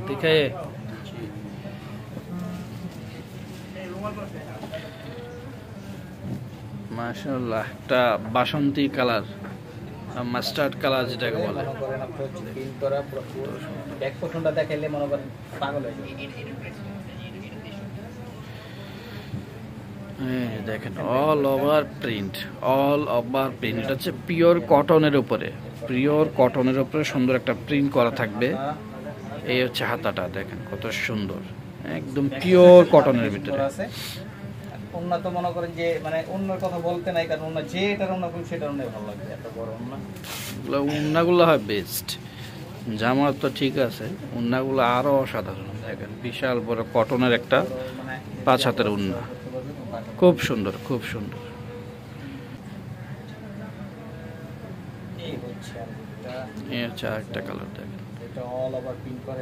দেখে মাশাআল্লাহ, একটা বাসন্তী কালার, মাস্টার্ড কালার যেটাকে বলে। দেখেন all over print, all over print. এটা হচ্ছে পিওর কটনের উপরে, পিওর কটনের উপরে সুন্দর একটা প্রিন্ট করা থাকবে। এই হচ্ছে হাতাটা, দেখেন কত সুন্দর, একদম পিওর কটনের ভিতরে। উন্নত মনে করেন যে মানে অন্যের কথা বলতে নাই, কারণ অন্য যে এটার অন্য কোন সেটার অন্য ভালো লাগবে। এত বড় উন্নাগুলো হয় বেস্ট, জামা তো ঠিক আছে, উন্নাগুলো আরো অসাধারণ। দেখেন বিশাল বড় কটনের একটা 5 হাতের উন্না, খুব সুন্দর, খুব সুন্দর। এই হচ্ছে আরেকটা কালার, দেখেন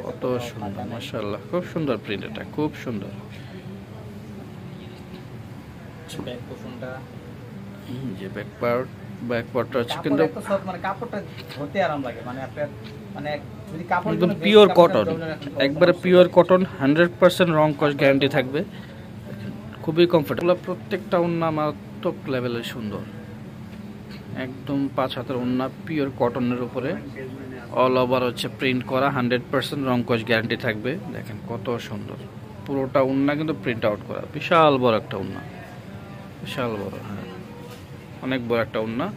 কত সুন্দর, মাশাআল্লাহ, খুব সুন্দর প্রিন্ট, এটা খুব সুন্দর। যে ব্যাক পার্টটা হচ্ছে কিন্তু মানে কাপড়টা ধরতে আরাম লাগে, মানে আপনার মানে যদি কাপড় একদম পিওর কটন, একবারে পিওর কটন, 100% রং কস গ্যারান্টি থাকবে, খুবই কমফোর্টেবল। প্রত্যেকটা ওন্না মারাত্মক লেভেলের সুন্দর, একদম 5 হাতের ওন্না পিওর কটনের উপরে, অল ওভার হচ্ছে প্রিন্ট করা, 100% রং কস গ্যারান্টি থাকবে। দেখেন কত সুন্দর, পুরোটা ওন্না কিন্তু প্রিন্ট আউট করা, বিশাল বড় একটা ওন্না, বিশাল বড়, হ্যাঁ অনেক বড় একটা ওন্না,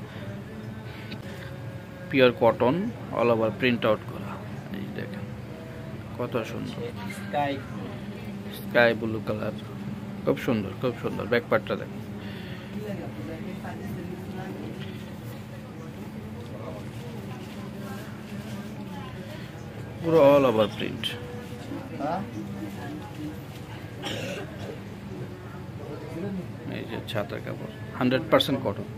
pure cotton, all over print out করা। এই দেখেন কত সুন্দর, স্কাই ব্লু কালার, খুব সুন্দর, খুব সুন্দর। ব্যাক পার্টটা দেখেন, পুরো অল ওভার প্রিন্ট। এই যে ছাতার কাপড় 100% কটন।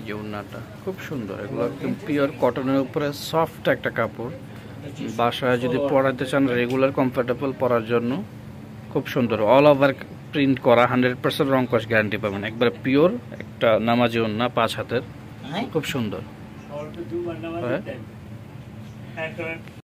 যে ওড়নাটা খুব সুন্দর, এগুলো একদম পিওর কটনের উপরে সফট একটা কাপড়, বাসায় যদি পরাতে চান রেগুলার কমফোর্টেবল পরার জন্য খুব সুন্দর, অল ওভার প্রিন্ট করা, 100% রং কস গ্যারান্টি পাবেন, একবারে পিওর একটা নামাজি ওড়না 5 হাতের, খুব সুন্দর।